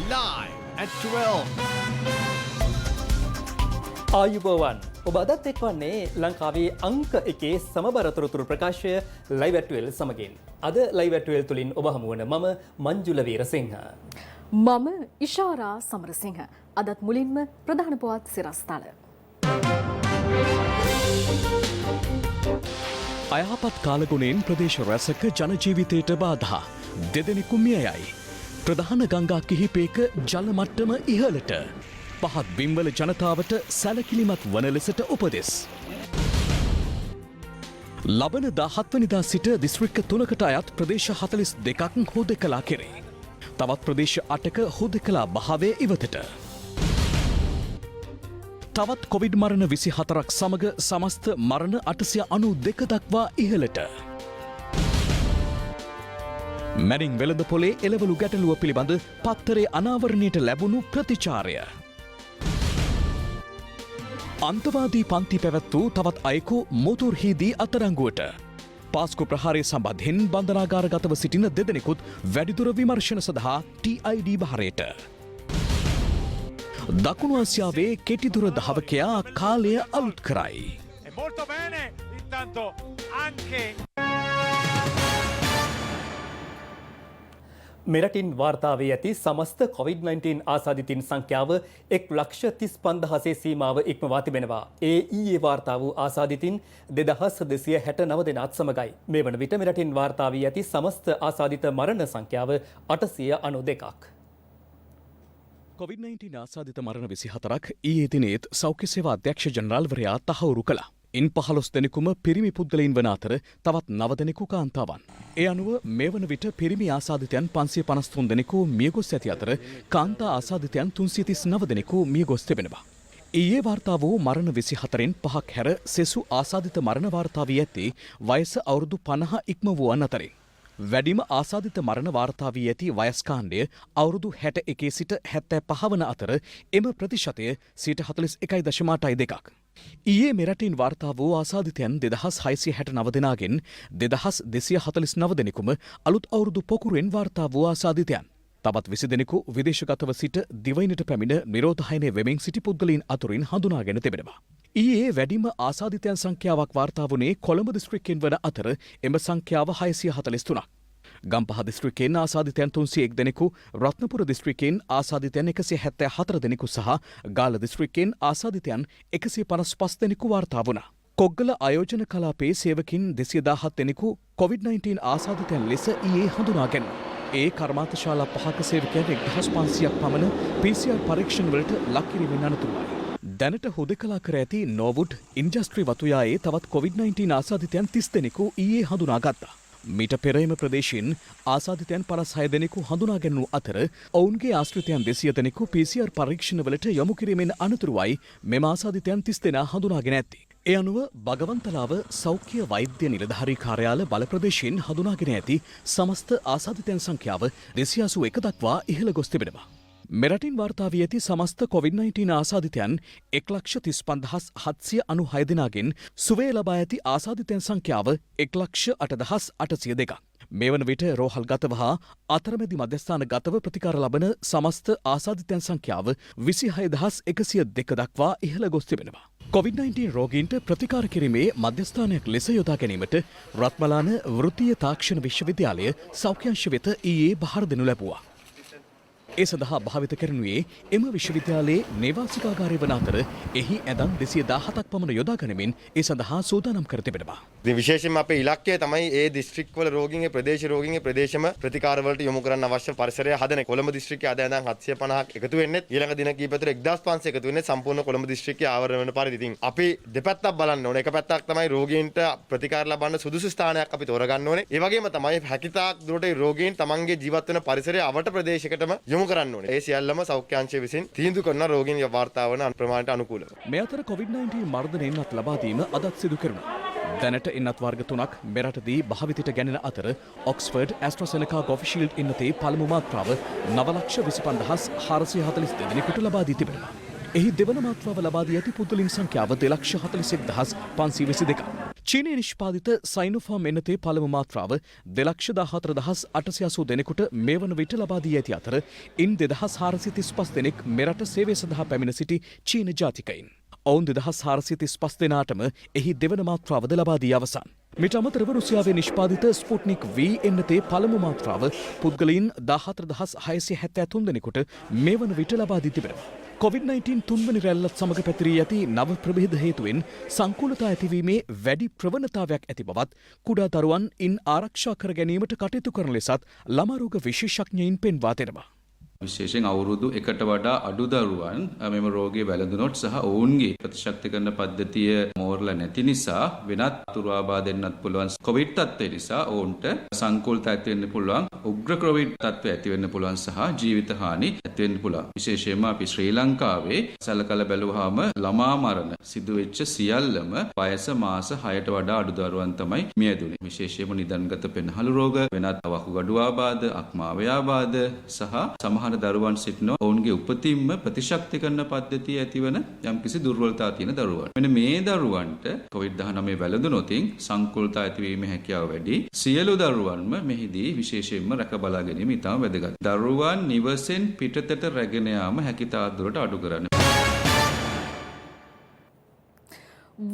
live at 12. ආයුබෝවන් ඔබ අදත් එක්වන්නේ ලංකාවේ අංක එකේ සමබරතොරතුරු ප්‍රකාශය ලයිව් ඇට් 12 සමගින්. අද ලයිව් ඇට් 12 තුලින් ඔබ හමුවන මම මංජුල වීරසිංහ. මම ඉෂාරා සමරසිංහ. අදත් මුලින්ම ප්‍රධාන පුවත් සිරස්තල. අයහපත් කාලගුණයෙන් ප්‍රදේශ රැසක ජනජීවිතයට බාධා. දෙදෙනෙකු මිය යයි. ප්‍රධාන ගංගා කිහිපයක ජල මට්ටම ඉහළට. පහත් බිම්වල ජනතාවට සැලකිලිමත් වන ලෙසට උපදෙස්. ලබන 17 වනිදා සිට දිස්ත්‍රික්ක 3කට අයත් ප්‍රදේශ 42ක් හුදෙකලා කෙරේ. තවත් ප්‍රදේශ 8ක හුදෙකලා භාවය ඉවතට. තවත් කොවිඩ් මරණ 24ක් සමග සමස්ත මරණ 892 දක්වා ඉහළට. මැනින් වෙළඳ පොලේ එළවලු ගැටලුව පිළිබඳ පත්තරේ අනාවරණයට ලැබුණු ප්‍රතිචාරය. අන්තවාදී පන්ති පැවැත් වූ තවත් අයෙකු මොතුර්හිදී අත්අඩංගුවට. පාස්කු ප්‍රහාරය සම්බන්ධයෙන් බන්ධනාගාරගතව සිටින දෙදෙනෙකුත් වැඩිදුර විමර්ශන සඳහා TID භාරයට. දකුණු ආසියාවේ කෙටිදුර ධාවකයා කාලය අලුත් කරයි. මෙරටින් වාර්තාවේ ඇති සමස්ත COVID-19 ආසාදිතින් සංඛ්‍යාව 1,35,000 සීමාව ඉක්මවා තිබෙනවා. ඒ ඊයේ වාර්තා වූ ආසාදිතින් 2,269 දෙනාත් සමගයි. මේ වන විට මෙරටින් වාර්තාවේ ඇති සමස්ත ආසාදිත මරණ සංඛ්‍යාව 892ක්. COVID-19 ආසාදිත මරණ 24ක් ඊයේ දිනේත් සෞඛ්‍ය සේවා අධ්‍යක්ෂ ජනරාල්වරයා තහවුරු කළා. ඉන් 15 දෙනෙකුම පිරිමි පුද්ගලයින් වන අතර තවත් 9 දෙනෙකු කාන්තාවන්. ඒ අනුව මේ වන විට පිරිමි ආසාදිතයන් 553 දෙනෙකු මියගොස් ඇති අතර කාන්තා ආසාදිතයන් 339 දෙනෙකු මියගොස් තිබෙනවා. ඊයේ වාර්තා වූ මරණ 24න් 5ක් හැර සෙසු ආසාදිත මරණ වාර්තා වී ඇත්තේ වයස අවුරුදු 50 ඉක්ම වූවන් අතරින්. වැඩිම ආසාදිත මරණ වාර්තා වී ඇති වයස් කාණ්ඩය අවුරුදු 61 සිට 75 වන අතර එම ප්‍රතිශතය 41.2%. ඊයේ මෙරටින් වාර්තා වූ ආසාදිතයන් 2669 දෙනාගෙන් 2249 දෙනෙකුම අලුත් අවුරුදු පොකුරෙන් වාර්තා වූ ආසාදිතයන්. තවත් 20 දෙනෙකු විදේශගතව සිට දිවයිනට පැමිණ නිරෝධායනය වෙමින් සිටි පුද්ගලයන් අතුරින් හඳුනාගෙන තිබෙනවා. ඊයේ වැඩිම ආසාදිතයන් සංඛ්‍යාවක් වාර්තා වුණේ කොළඹ දිස්ත්‍රික්කයෙන් වන අතර එම සංඛ්‍යාව 643ක්. ගම්පහ දිස්ත්‍රික්කයෙන් ආසාදිතයන් 301 දෙනෙකු, රත්නපුර දිස්ත්‍රික්කයෙන් ආසාදිතයන් 174 දෙනෙකු සහ ගාල්ල දිස්ත්‍රික්කයෙන් ආසාදිතයන් 155 දෙනෙකු වාර්තා වුණා. කොග්ගල ආයෝජන කලාපයේ සේවකින් 217 දෙනෙකු COVID-19 ආසාදිතයන් ලෙස ඊයේ හඳුනාගන්නවා. ඒ කර්මාන්තශාලා 5ක සේවකයන් 1500ක් පමණ PCR පරීක්ෂණ වලට ලක් කිරීමෙන් අනතුරුවයි. දැනට හුදෙකලා කර ඇති නෝවුඩ් ඉන්ඩස්ට්‍රි වතුයායේ තවත් COVID-19 ආසාදිතයන් 30 දෙනෙකු ඊයේ හඳුනාගත්තා. මීට පෙර එම ප්‍රදේශයෙන් ආසාදිතයන් 56 දෙනෙකු හඳුනා ගැනුණු අතර ඔවුන්ගේ ආශ්‍රිතයන් 200 දෙනෙකු PCR පරීක්ෂණවලට යොමු කිරීමෙන් අනතුරුවයි මෙම ආසාදිතයන් 30 දෙනා හඳුනාගෙන ඇත්තේ. ඒ අනුව බගවන්තලාව සෞඛ්‍ය වෛද්‍ය නිලධාරී කාර්යාල බල ප්‍රදේශයෙන් හඳුනාගෙන ඇති සමස්ත ආසාදිතයන් සංඛ්‍යාව 281 දක්වා ඉහළ ගොස් තිබෙනවා. මෙරටින් වාර්තා වී ඇති සමස්ත COVID-19 ආසාදිතයන් 1,35,796 දෙනාගෙන් සුවය ලබා ඇති ආසාදිතයන් සංඛ්‍යාව 1,08,802ක්. මේ වන විට රෝහල් ගතව හා අතරමැදි මධ්‍යස්ථාන ගතව ප්‍රතිකාර ලබන සමස්ත ආසාදිතයන් සංඛ්‍යාව 26,102 දක්වා ඉහළ ගොස් තිබෙනවා. COVID-19 රෝගීන්ට ප්‍රතිකාර කිරීමේ මධ්‍යස්ථානයක් ලෙස යොදා ගැනීමට රත්මලාන වෘත්තීය තාක්ෂණ විශ්වවිද්‍යාලය සෞඛ්‍යංශ වෙත ඊයේ බහර දෙනු ලැබුවා. ඒ සඳහා භාවිත කරනුයේ එම විශ්වවිද්‍යාලයේ නේවාසිකාගාරය වන අතර එහි ඇඳන් 217ක් පමණ යොදා ගනිමින් ඒ සඳහා සූදානම් කර තිබෙනවා. ඉතින් විශේෂයෙන්ම අපේ ඉලක්කය තමයි ඒ දිස්ත්‍රික්කවල රෝගීන්ගේ ප්‍රදේශ ප්‍රදේශම ප්‍රතිකාර වලට යොමු කරන්න අවශ්‍ය පරිසරය හදන. කොළඹ දිස්ත්‍රික්කයේ අද ඇඳන් 750ක් එකතු වෙන්නේ. ඊළඟ දින කිහිප තුර 1500 එකතු වෙන්නේ සම්පූර්ණ කොළඹ දිස්ත්‍රික්කයේ ආවරණය වන පරිදි. ඉතින් අපි දෙපැත්තක් බලන්න ඕනේ. එක පැත්තක් තමයි රෝගීන්ට ප්‍රතිකාර ලබන්න සුදුසු ස්ථානයක් අපි තෝරගන්න ඕනේ. ඒ වගේම තමයි හැකිතාක් දුරට රෝගීන් තමන්ගේ ජීවත් වෙන පරිසරය අවට ප්‍රදේශයකටම යොමු කරන්න ඕනේ. ඒ සියල්ලම සෞඛ්‍ය අංශය විසින් තීන්දුව කරන රෝගීන් වාර්තා වන ප්‍රමාණයට අනුකූලව. මේ අතර COVID-19 මර්ධනයෙන්වත් ලබා දීම අදත් සිදු කෙරුණා. දැනට එන්නත් වර්ග 3ක් මෙරටදී භාවිතයට ගැනෙන අතර ඔක්ස්ෆර්ඩ් ඇස්ට්‍රාසෙනකා ගොවිෂීල්ඩ් ඉන්නතේ පළමු මාත්‍රාව 9,25,442 දෙනෙකුට ලබා දී තිබෙනවා. එහි දෙවන මාත්‍රාව ලබා දී ඇති පුද්ගලයන් සංඛ්‍යාව 2,41,522ක්. චීනය නිෂ්පාදිත සයිනෝෆාම් එන්නතේ පළමු මාත්‍රාව 2,14,880 දෙනෙකුට මේ වන විට ලබා දී ඇති අතර ඉන් 2,435 දෙනෙක් මෙරට සේවය සඳහා පැමිණ සිටි චීන ජාතිකයින්. ඔවුන් 2,435 දෙනාටම එහි දෙවන මාත්‍රාවද ලබා දී අවසන්. මිට අමතරව රුසියාවේ නිෂ්පාදිත ස්පුට්නික් V එන්නතේ පළමු මාත්‍රාව පුද්ගලයින් 14,673 දෙනෙකුට මේ වන විට ලබා දී තිබෙනවා. COVID-19 තුන්වැනි රැල්ලත් සමග පැතිරී ඇති නව ප්‍රභේද හේතුවෙන් සංකූලතා ඇතිවීමේ වැඩි ප්‍රවණතාවයක් ඇති බවත් කුඩා දරුවන් ඉන් ආරක්ෂා කර ගැනීමට කටයුතු කරන ලෙසත් ළමා රෝග විශේෂඥයින් පෙන්වා දෙනවා. විශේෂයෙන් අවුරුදු 1ට වඩා අඩු දරුවන් මෙම රෝගයේ වැළඳුනොත් සහ ඔවුන්ගේ ප්‍රතිශක්තිකරණ පද්ධතිය මෝරලා නැති නිසා වෙනත් අතුරු ආබාධ එන්නත් පුළුවන්. කොවිඩ් තත්ත්වය නිසා ඔවුන්ට සංකූලතා ඇති වෙන්න පුළුවන්, උග්‍ර කොවිඩ් තත්ත්වය ඇති වෙන්න පුළුවන් සහ ජීවිත හානි ඇති වෙන්න පුළුවන්. විශේෂයෙන්ම අපි ශ්‍රී ලංකාවේ සලකලා බැලුවාම ළමා මරණ සිදු වෙච්ච සියල්ලම වයස මාස 6ට වඩා අඩු දරුවන් තමයි මියදුනේ. විශේෂයෙන්ම නිදන්ගත පෙනහළු රෝග, වෙනත් වකුගඩු ආබාධ, අක්මාවේ ආබාධ සහ සමහර දරුවන් සිටිනවා ඔවුන්ගේ උපතින්ම ප්‍රතිශක්තිකරණ පද්ධතිය ඇතිවන යම්කිසි දුර්වලතා තියෙන දරුවන්. මෙන්න මේ දරුවන්ට COVID-19 වැළඳුනොතින් සංකූලතා ඇතිවීමේ හැකියාව වැඩි. සියලු දරුවන්ම මෙහිදී විශේෂයෙන්ම රැක බලා ගැනීම ඉතාම වැදගත්. දරුවන් නිවසෙන් පිටතට රැගෙන යාම හැකියතාක් දුරට අඩු කරන්න.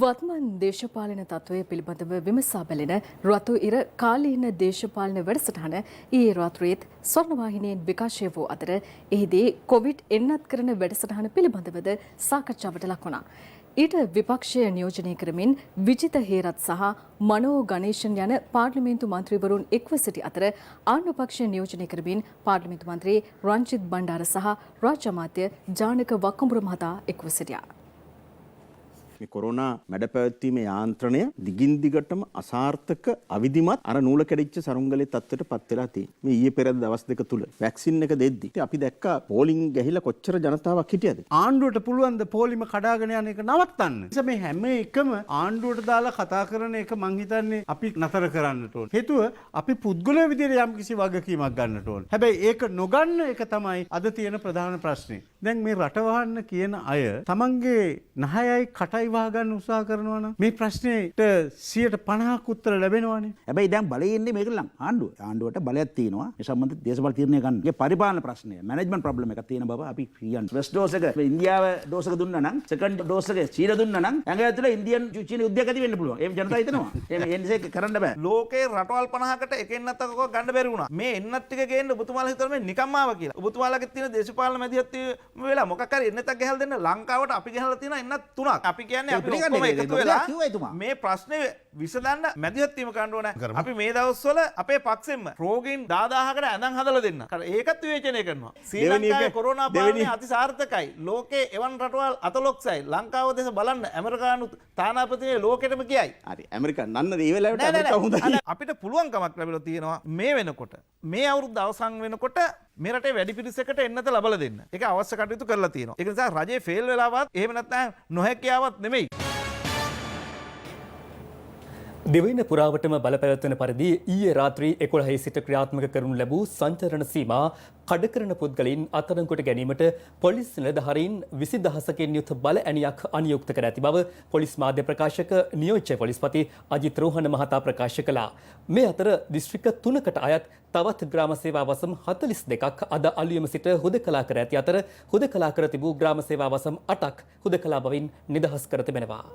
වත්මන් දේශපාලන තත්ත්වය පිළිබඳව විමසා බැලෙන රතු ඉර කාලීන දේශපාලන වැඩසටහන ඊයේ රාත්‍රියේත් ස්වර්ණවාහිනියෙන් විකාශය වූ අතර එහිදී කොවිඩ් එන්නත් කරන වැඩසටහන පිළිබඳවද සාකච්ඡාවට ලක් වුණා. ඊට විපක්ෂය නියෝජනය කරමින් විජිත හේරත් සහ මනෝ ගණේෂන් යන පාර්ලිමේන්තු මන්ත්‍රීවරුන් එක්ව සිටි අතර ආණ්ඩු පක්ෂය නියෝජනය කරමින් පාර්ලිමේන්තු මන්ත්‍රී රංජිත් බණ්ඩාර සහ රාජ්‍ය අමාත්‍ය ජානක වක්කඹුර මහතා එක්ව සිටියා. මේ කොරෝනා මැඩ පැවැත්වීමේ යාන්ත්‍රණය දිගින් දිගටම අසාර්ථක අවිධිමත් අර නූල කැඩිච්ච සරුංගලේ තත්ත්වයට පත් වෙලා තියෙනවා. මේ ඊයේ පෙරේද දවස් දෙක තුල වැක්සින් එක දෙද්දි අපි දැක්කා පෝලිං ගහිලා කොච්චර ජනතාවක් හිටියද. ආණ්ඩුවට පුළුවන් ද පොලිම කඩාගෙන යන එක නවත්තන්න. නිසා මේ හැම එකම ආණ්ඩුවට දාලා කතා කරන එක මං හිතන්නේ අපි නතර කරන්නට ඕන. හේතුව අපි පුද්ගලයෝ විදිහට යම්කිසි වගකීමක් ගන්නට ඕන. හැබැයි ඒක නොගන්න එක තමයි අද තියෙන ප්‍රධාන ප්‍රශ්නේ. දැන් මේ රට වහන්න කියන අය තමන්ගේ නහයයි කටයි වහගන්න උත්සාහ කරනවා නම් මේ ප්‍රශ්නෙට 150ක් උත්තර ලැබෙනවානේ. හැබැයි දැන් බලයේ ඉන්නේ මේක ලං ආණ්ඩුවට බලයක් තියෙනවා. මේ සම්බන්ධ දේශපාලන තීරණය ගන්න. මේ පරිපාලන ප්‍රශ්නය, මැනේජ්මන්ට් ප්‍රොබ්ලම් එකක් තියෙන බව අපි කියන්නේ. ෆස්ට් ඩෝස් එක ඉන්දියාව ඩෝස් එක දුන්නා නම්, සෙකන්ඩ් ඩෝස් එක චීන දුන්නා නම් ඇඟ ඇතුලේ ඉන්දියන් චීන යුද්ධයක් ඇති වෙන්න පුළුවන්. එහෙම ජනතාව හිතනවා. එහෙම එන්නේ කරන්න බෑ. ලෝකේ රටවල් 50කට එක එන්නත් අකක ගන්න බැරි වුණා. මේ එන්නත් ටික ගේන්න ඔබතුමාලා හිතන මේ නිකම්ම ආවා කියලා. ඔබතුමාලාගේ තියෙන දේශපාලන මැදිහත් වෙලා මොකක් හරි එන්නතක් ගහලා දෙන්න ලංකාවට අපි ගහලා තියෙන එන්නත් 3ක්. අපි කියන්නේ අපි ඔක්කොම එකතු වෙලා මේ ප්‍රශ්නේ විසඳන්න මැදිහත් වීම කරන්න ඕන. අපි මේ දවස්වල අපේ පක්ෂෙන්ම රෝගීන් 10000කට ඇඳන් හදලා දෙන්න. ඒකත් විවේචනය කරනවා. ශ්‍රී ලංකාවේ කොරෝනා පාලනය අතිසාර්ථකයි. ලෝකේ එවන් රටවල් අතලොක්සයි. ලංකාව දෙස බලන්න ඇමරිකානු තානාපතිනේ ලෝකෙටම කියයි. හරි ඇමරිකා නන්න ඒ වෙලාවට ඇමරිකා හොඳයි. අපිට පුළුවන්කමක් ලැබිලා තියෙනවා මේ වෙනකොට මේ අවුරුද්ද අවසන් වෙනකොට මේ රටේ වැඩි පිරිසකට එන්නත ලබලා දෙන්න. ඒක අවශ්‍ය කටයුතු කරලා තියෙනවා. ඒක නිසා රජේ ෆේල් වෙලාවත් එහෙම නැත්නම් නොහැකියාවක් නෙමෙයි. දෙවයින පුරාවටම බලපැවැත්වෙන පරිදි ඊයේ රාත්‍රී 11 සිට ක්‍රියාත්මක කරනු ලැබූ සංචරණ සීමා කඩ කරන පුද්ගලයින් අත්අඩංගුවට ගැනීමට පොලිස් නිලධාරීන් 20000කින් යුත් බල ඇණියක් අනියුක්ත කර ඇති බව පොලිස් මාධ්‍ය ප්‍රකාශක නියෝජ්‍ය පොලිස්පති අජිත් රෝහණ මහතා ප්‍රකාශ කළා. මේ අතර දිස්ත්‍රික්ක 3කට අයත් තවත් ග්‍රාම සේවා වසම් 42ක් අද අලුයම සිට හුදකලා කර ඇති අතර හුදකලා කර තිබූ ග්‍රාම සේවා වසම් 8ක් හුදකලා බවින් නිදහස් කර තිබෙනවා.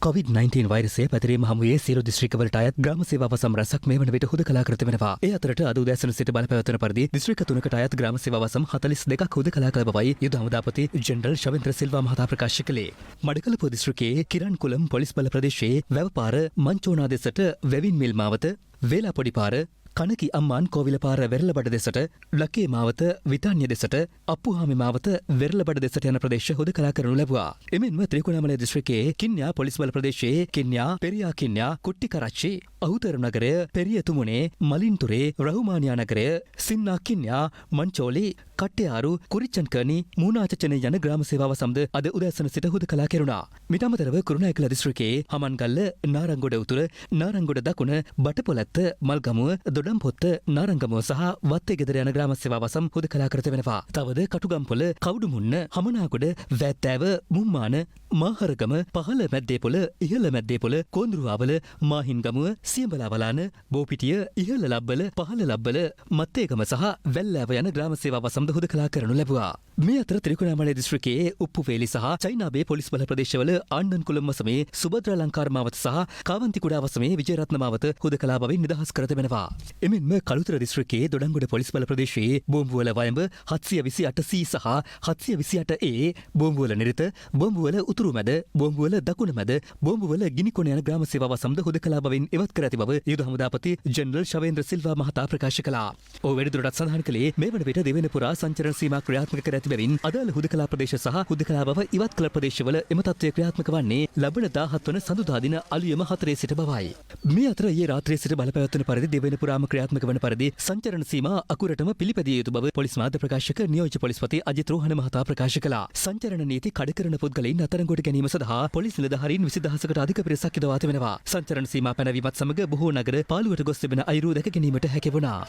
COVID-19 වෛරසය පැතිරීම හමුවේ සියලු දිස්ත්‍රික්කවලට අයත් ග්‍රාම සේවා වසම් රැසක් මේ වන විට හුදකලා කර තිබෙනවා. ඒ අතරට අද උදෑසන සිට බලපැවැත්වෙන පරිදි දිස්ත්‍රික්ක 3කට අයත් ග්‍රාම සේවා වසම් 42ක් හුදකලා කළ බවයි යුද හමුදාපති ජෙනරල් ශවෙන්ද්‍ර සිල්වා මහතා ප්‍රකාශ කළේ. මඩකලපුව දිස්ත්‍රික්කයේ කිරන්කුලම් පොලිස් බල ප්‍රදේශයේ වැවපාර මංචෝනා දෙසට වෙවින් මිල් මාවත වේලාපොඩි පාර කනකි අම්මාන් කෝවිල පාර වෙරළබඩ දෙසට ලකේ මාවත විතාන්‍ය දෙසට අප්පුහාමි මාවත වෙරළබඩ දෙසට යන ප්‍රදේශ හුදකලා කරනු ලැබුවා. එමෙන්ම ත්‍රිකුණාමලය දිස්ත්‍රික්කයේ කින්යා පොලිස් බල ප්‍රදේශයේ කින්යා පෙරියා කින්යා කුට්ටිකරච්චි අහුතර නගරය පෙරිය තුමුණේ මලින්තුරේ රහුමානියා නගරය සින්නා කින්යා මංචෝලි කට්ටයාරු කුරිච්චන්කර්ණි මූනාචචන යන ග්‍රාම සේවාව සමද අද උදැසන සිට හුදකලා කෙරුණා. මිට අමතරව කුරුණෑකල දිස්ත්‍රික්කයේ හමන්ගල්ල නාරංගොඩ උතුර නාරංගොඩ දකුණ බටපොලැත්ත මල්ගමුව දොඩම්පොත්ත නාරංගමුව සහ වත්තේ ගෙදර යන ග්‍රාම සේවා වසම් හුදකලා කර තිබෙනවා. තවද කටුගම්පොළ කවුඩුමුන්න හමනාගොඩ වැත්තෑව මුම්මාන මාහරගම පහළ මැද්දේපොළ ඉහළ මැද්දේපොළ කෝන්දරුවාවල මාහින්ගමුව සියඹලාවලාන බෝපිටිය ඉහළ ලබ්බල පහළ ලබ්බල මත්තේගම සහ වැල්ලෑව යන ග්‍රාම සේවා වසම්ද හුදකලා කරනු ලැබුවා. මේ අතර ත්‍රිකුණාමලය දිස්ත්‍රික්කයේ උප්පුවේලි සහ චයිනාබේ පොලිස් බල ප්‍රදේශවල ආණ්ඩන්කුලම් වසමේ සුභද්‍රාලංකාර මාවත සහ කාවන්තිකුඩා වසමේ විජයරත්න මාවත හුදකලා බවින් නිදහස් කර තිබෙනවා. එමෙන්ම කළුතර දිස්ත්‍රික්කයේ දොඩංගොඩ පොලිස් බල ප්‍රදේශයේ බෝම්බුවල වයඹ 728C සහ 728A බෝම්බුවල නිරිත බෝම්බුවල උතුරු මැද බෝම්බුවල දකුණ මැද බෝම්බුවල ගිනිකොන යන ග්‍රාම සේවා වසම්ද හුදකලා බවින් ඉවත් කර ඇති බව යුද හමුදාපති ජෙනරල් ශවේන්ද්‍ර සිල්වා මහතා ප්‍රකාශ කළා. ඔහු වැඩිදුරටත් සඳහන් කළේ මේ වන විට දෙවෙනි පුරා සංචරණ සීමා ක්‍රියාත්මක කර ඇති බැවින් අදාළ හුදකලා ප්‍රදේශ සහ හුදකලා බව ඉවත් කළ ප්‍රදේශවල එම තත්ත්වය ක්‍රියාත්මක වන්නේ ලබන 17 වන සඳුදා දින අලුයම 4 සිට බවයි. මේ අතර ඊයේ රාත්‍රියේ සිට බලපැවැත්වෙන පරිදි දෙවෙනි පුරාම ක්‍රියාත්මක වන පරිදි සංචරණ සීමා අකුරටම පිළිපැදිය යුතු බව පොලිස් මාධ්‍ය ප්‍රකාශක නියෝජ්‍ය පොලිස්පති අජිත් රෝහණ මහතා ප්‍රකාශ කළා. සංචරණ නීති කඩ කරන පුද්ගලයින් අත්අඩංගුවට ගැනීම සඳහා පොලිස් නිලධාරීන් 20000කට අධික පිරිසක් යොදවා තිබෙනවා. සංචරණ සීමා පැනවීමත් සමග බොහෝ නගර පාළුවට ගොස් තිබෙන අයුරු දැක ගැනීමට හැකි වුණා.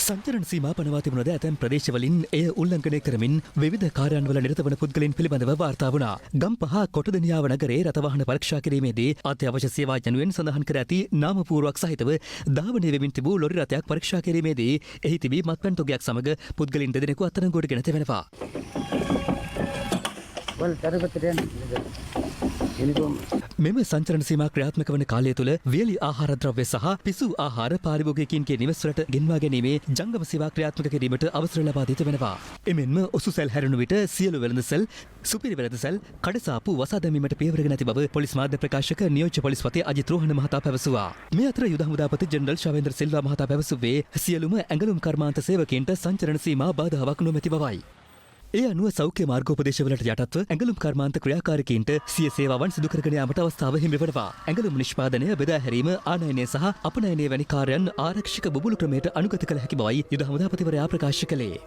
සංචරණ සීමා පනවා තිබුණද ඇතැම් ප්‍රදේශවලින් එය උල්ලංඝනය කරමින් විවිධ කාර්යන්වල නිරත වන පුද්ගලයන් පිළිබඳව වාර්තා වුණා. ගම්පහ කොටදෙනියාව නගරයේ රථවාහන පරීක්ෂා කිරීමේදී අත්‍යවශ්‍ය සේවා යනුවෙන් සඳහන් කර ඇති නාමපුවරුවක් සහිතව ධාවනය වෙමින් තිබූ ලොරි රථයක් පරීක්ෂා කිරීමේදී එහි තිබී මත්පැන් තොගයක් සමග පුද්ගලයන් දෙදෙනෙකු අත්අඩංගුවට ගෙන තිබෙනවා. මෙම සංචරණ සීමා ක්‍රියාත්මක වන කාලය තුළ වියලි ආහාර ද්‍රව්‍ය සහ පිසු ආහාර පාරිභෝගිකයින්ගේ නිවෙස්වලට ගෙන්වා ගැනීමේ ජංගම සේවා ක්‍රියාත්මක කිරීමට අවසර ලබා දී තිබෙනවා. එමෙන්ම ඔසුසැල් හැරෙනු විට සියලු වෙළඳසැල්, සුපිරි වෙළඳසැල්, කඩසාප්පු වසා දැමීමට පියවරගෙන ඇති බව පොලිස් මාධ්‍ය ප්‍රකාශක නියෝජ්‍ය පොලිස්පති අජිත් රෝහණ මහතා පැවසුවා. මේ අතර යුද හමුදාපති ජෙනරල් ශවේන්ද්‍ර සිල්වා මහතා පැවසුවේ සියලුම ඇඟලුම් කර්මාන්ත සේවකයින්ට සංචරණ සීමා බාධාවක් නොමැති බවයි. ඒ අනුව සෞඛ්‍ය මාර්ගෝපදේශවලට යටත්ව ඇඟලුම් කර්මාන්ත ක්‍රියාකාරිකයින්ට සිය සේවාවන් සිදු කරගෙන යාමට අවස්ථාව හිමි වෙනවා. ඇඟලුම් නිෂ්පාදනය, බෙදා හැරීම, ආනයනය සහ අපනයනය වැනි කාර්යයන් ආරක්ෂක බුබුලු ක්‍රමයට අනුගත කළ හැකි බවයි යුද හමුදාපතිවරයා ප්‍රකාශ කළේ.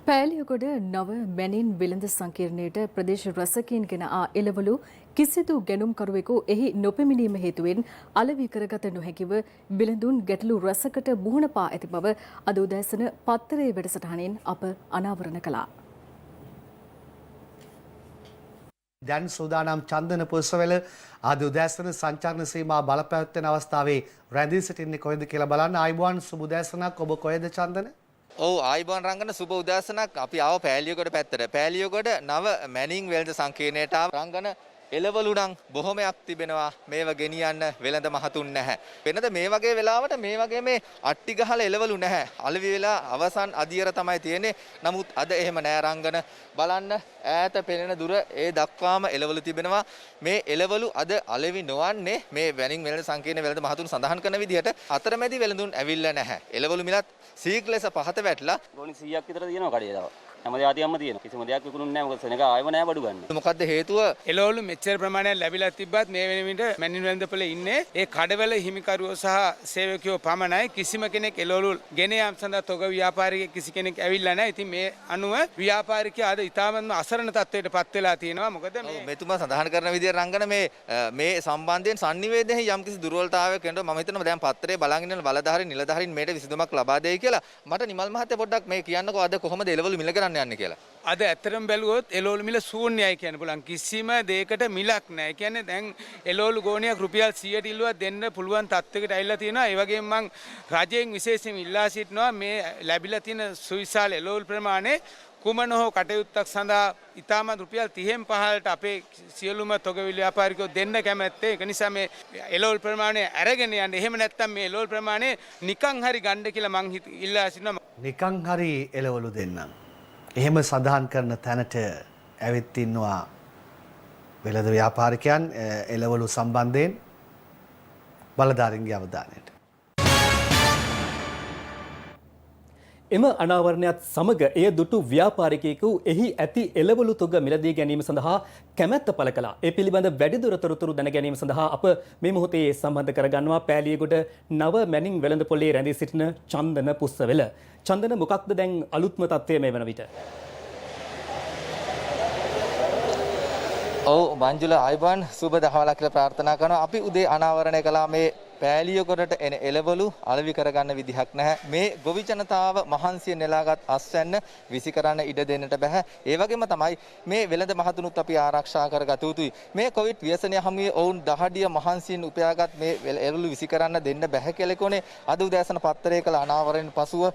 පෑලියගොඩ නව මැනින් වෙළඳ සංකීර්ණයට ප්‍රදේශ රසකින් ගෙන එළවලු කිසිදු ගැනුම්කරුවෙකු එහි නොපැමිණීම හේතුවෙන් අලෙවි කරගත නොහැකිව බිලඳුන් ගැටලු රසකට මුහුණ පා ඇති බව අද උදෑසන පත්තරේ වැඩසටහනින් අප අනාවරණ කළා. දැන් සූදානම් චන්දන පුස්වැල අද උදෑසන සංචාරණ සීමා බලපෑත්වෙන අවස්ථාවේ රැඳී සිටින්නේ කොහෙද කියලා බලන්න. ආයිබෝන් සුබ උදෑසනක්. ඔබ කොහෙද චන්දන? ඔව් ආයිබෝන් රංගන සුබ උදෑසනක්. අපි ආව පෑලියගොඩ පැත්තට. පෑලියගොඩ නව මැනින් වෙළඳ සංකීර්ණයට ආව රංගන එළවලු නම් බොහොමයක් තිබෙනවා. මේව ගෙනියන්න වෙළඳ මහතුන් නැහැ. වෙනද මේ වගේ වෙලාවට මේ වගේ මේ අට්ටි ගහලා එළවලු නැහැ. අලෙවි වෙලා අවසන් අදියර තමයි තියෙන්නේ. නමුත් අද එහෙම නෑ රංගන. බලන්න ඈත පෙනෙන දුර ඒ දක්වාම එළවලු තිබෙනවා. මේ එළවලු අද අලෙවි නොවන්නේ මේ මැනින් වෙළඳ සංකීර්ණ වෙළඳ මහතුන් සඳහන් කරන විදිහට අතරමැදි වෙළඳුන් ඇවිල්ලා නැහැ. එළවලු මිලත් සීක් ලෙස පහත වැටලා ගෝනි 100ක් විතර තියෙනවා කඩේ දාව. හැම දෙයක්ම තියෙනවා. කිසිම දෙයක් විකුණුන්නේ නැහැ. මොකද සෙනග ආයව නැහැ බඩු ගන්න. මොකද්ද හේතුව? එළවලු මෙච්චර ප්‍රමාණයක් ලැබිලා තිබ්බත් මේ වෙන විට මැනින් වෙළඳපොලේ ඉන්නේ ඒ කඩවල හිමිකරුවෝ සහ සේවකයෝ පමණයි. කිසිම කෙනෙක් එළවලු ගෙන යාම සඳහා තොග ව්‍යාපාරිකයෙක් කිසි කෙනෙක් ඇවිල්ලා නැහැ. ඉතින් මේ අනුව ව්‍යාපාරිකයා අද ඉතාමත්ම අසරණ තත්ත්වයට පත් වෙලා තියෙනවා. මොකද මෙතුමා සඳහන් කරන විදිහට රංගන මේ සම්බන්ධයෙන් sannivedanaye යම්කිසි දුර්වලතාවයක් වෙනකොට මම හිතනවා දැන් පත්‍රයේ බලන් ඉන්න බලධාරී නිලධාරීන් මේට විසඳුමක් ලබා දෙයි කියලා. මට නිමල් මහත්තයා පොඩ්ඩක් මේ කියන්නකෝ අද කොහොමද එළවලු මිල කරන්න යන්නේ කියලා. අද ඇත්තටම බැලුවොත් එළවලු මිල ශූන්‍යයි කියන්න පුළුවන්. කිසිම දෙයකට මිලක් නැහැ. කියන්නේ දැන් එළවලු ගෝණියක් රුපියල් 100ට ඉල්ලුවා දෙන්න පුළුවන් තත්ත්වයකට ඇවිල්ලා තියෙනවා. ඒ වගේම මම රජයෙන් විශේෂයෙන් ඉල්ලා සිටිනවා මේ ලැබිලා තියෙන සුවිශාල එළවලු ප්‍රමාණය කුමන හෝ කටයුත්තක් සඳහා ඉතාමත් රුපියල් 30න් පහළට අපේ සියලුම තොගවිල ව්‍යාපාරිකයෝ දෙන්න කැමැත්තේ. ඒක නිසා මේ එළවලු ප්‍රමාණය අරගෙන යන්න. එහෙම නැත්නම් මේ එළවලු ප්‍රමාණය නිකන් හරි ගන්න කියලා මං ඉල්ලා සිටිනවා. නිකන් හරි එළවලු දෙන්නම්. එහෙම සඳහන් කරන තැනට ඇවිත් ඉන්නවා වෙළඳ ව්‍යාපාරිකයන් එළවලු සම්බන්ධයෙන් බලධාරීන්ගේ අවධානයට. එම අනාවරණයත් සමග එය දුටු ව්‍යාපාරිකයෙකු එහි ඇති එළවලු තොග මිලදී ගැනීම සඳහා කැමැත්ත පළ කළා. ඒ පිළිබඳ වැඩිදුර තොරතුරු දැන ගැනීම සඳහා අප මේ මොහොතේ සම්බන්ධ කරගන්නවා පෑලියගොඩ නව මැනින් වෙළඳපොලේ රැඳී සිටින චන්දන පුස්සවෙල. චන්දන, මොකක්ද දැන් අලුත්ම තත්ත්වය මේ වන විට? ඔව් මංජුල ආයිබන් සුබ දහවලක් කියලා ප්‍රාර්ථනා කරනවා. අපි උදේ අනාවරණය කළා මේ පෑලියගොඩට එන එළවලු අලෙවි කරගන්න විදිහක් නැහැ. මේ ගොවි ජනතාව මහන්සියෙන් නෙලාගත් අස්වැන්න විසි කරන්න ඉඩ දෙන්නට බෑ. ඒ වගේම තමයි මේ වෙළඳ මහතුනුත් අපි ආරක්ෂා කරගත යුතුයි. මේ කොවිඩ් ව්‍යසනය හමුවේ ඔවුන් දහඩිය මහන්සියෙන් උපයාගත් මේ එළවලු විසි කරන්න දෙන්න බෑ කියලා කොනේ අද උදෑසන පත්තරේ කළ අනාවරණයෙන් පසුව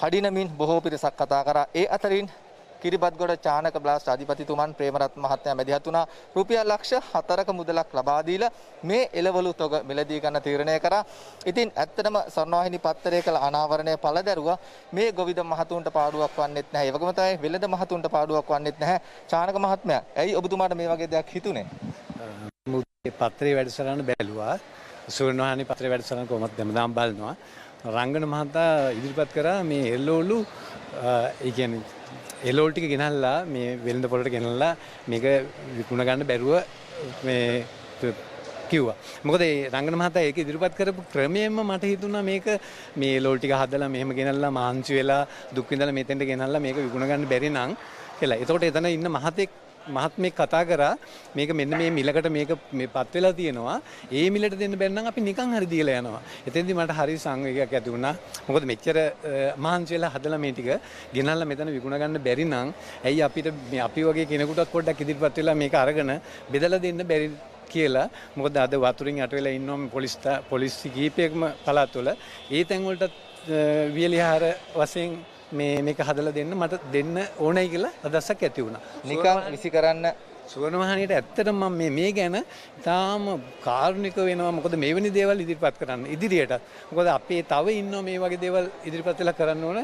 කඩිනමින් බොහෝ පිරිසක් කතා කරා. ඒ අතරින් කිරිබත්ගොඩ චානක බ්ලාස්ට් අධිපතිතුමන් ප්‍රේමරත්න මහත්මයා මැදිහත් වුණා. රුපියල් ලක්ෂ 4ක මුදලක් ලබා දීලා මේ එළවලු තොග මිලදී ගන්න තීරණය කරා. ඉතින් ඇත්තටම ස්වර්ණවාහිනී පත්තරේ කළ අනාවරණය පළදැරුවා. මේ ගොවිද මහතුන්ට පාඩුවක් වන්නේත් නැහැ. ඒ වගේම තමයි වෙළඳ මහතුන්ට පාඩුවක් වන්නේත් නැහැ. චානක මහත්මයා, ඇයි ඔබතුමාට මේ වගේ දෙයක් හිතුනේ? පත්‍රයේ වැඩසටහන බැලුවා. ස්වර්ණවාහිනී පත්‍රයේ වැඩසටහන කොහොමද දැමදාම් බලනවා. රංගන මහතා ඉදිරිපත් කරා මේ එළවලු ඒ කියන්නේ එළවලු ටික ගෙනල්ලා මේ වෙළඳ පොළට ගෙනල්ලා මේක විකුණ ගන්න බැරුව මේ කිව්වා. මොකද ඒ රංගන මහතා ඒක ඉදිරිපත් කරපු ක්‍රමයෙන්ම මට හිතුණා මේක මේ එළවලු ටික හදලා මෙහෙම ගෙනල්ලා මාංචු වෙලා දුක් විඳලා මෙතෙන්ට ගෙනල්ලා මේක විකුණ ගන්න බැරි නම් කියලා. එතකොට එතන ඉන්න මහත්මෙක් කතා කරා මේක මෙන්න මේ මිලකට මේක මේ පත් වෙලා තියෙනවා. ඒ මිලට දෙන්න බැරි නම් අපි නිකන් හරි දීලා යනවා. එතෙන්දී මට හරි සංවේගයක් ඇති වුණා. මොකද මෙච්චර මහන්සි වෙලා හදලා මේ ටික ගෙනල්ලා මෙතන විකුණ ගන්න බැරි නම් ඇයි අපිට අපි වගේ කෙනෙකුටත් පොඩ්ඩක් ඉදිරිපත් වෙලා මේක අරගෙන බෙදලා දෙන්න බැරි කියලා. මොකද අද වතුරින් යට වෙලා ඉන්නවා පොලිස් කීපයක්ම පළාත්වල. ඒ තැන් වලට වියලිහාර වශයෙන් මේක හදලා දෙන්න මට දෙන්න ඕනයි කියලා අදහසක් ඇති වුණා. නිකන් විසි කරන්න සුවර්ණවාහිනියට ඇත්තටම මේ ගැන තාම කාරුණික වෙනවා. මොකද මෙවැනි දේවල් ඉදිරිපත් කරන්න ඉදිරියට. මොකද අපේ තව ඉන්නවා මේ වගේ දේවල් ඉදිරිපත් වෙලා කරන්න ඕන.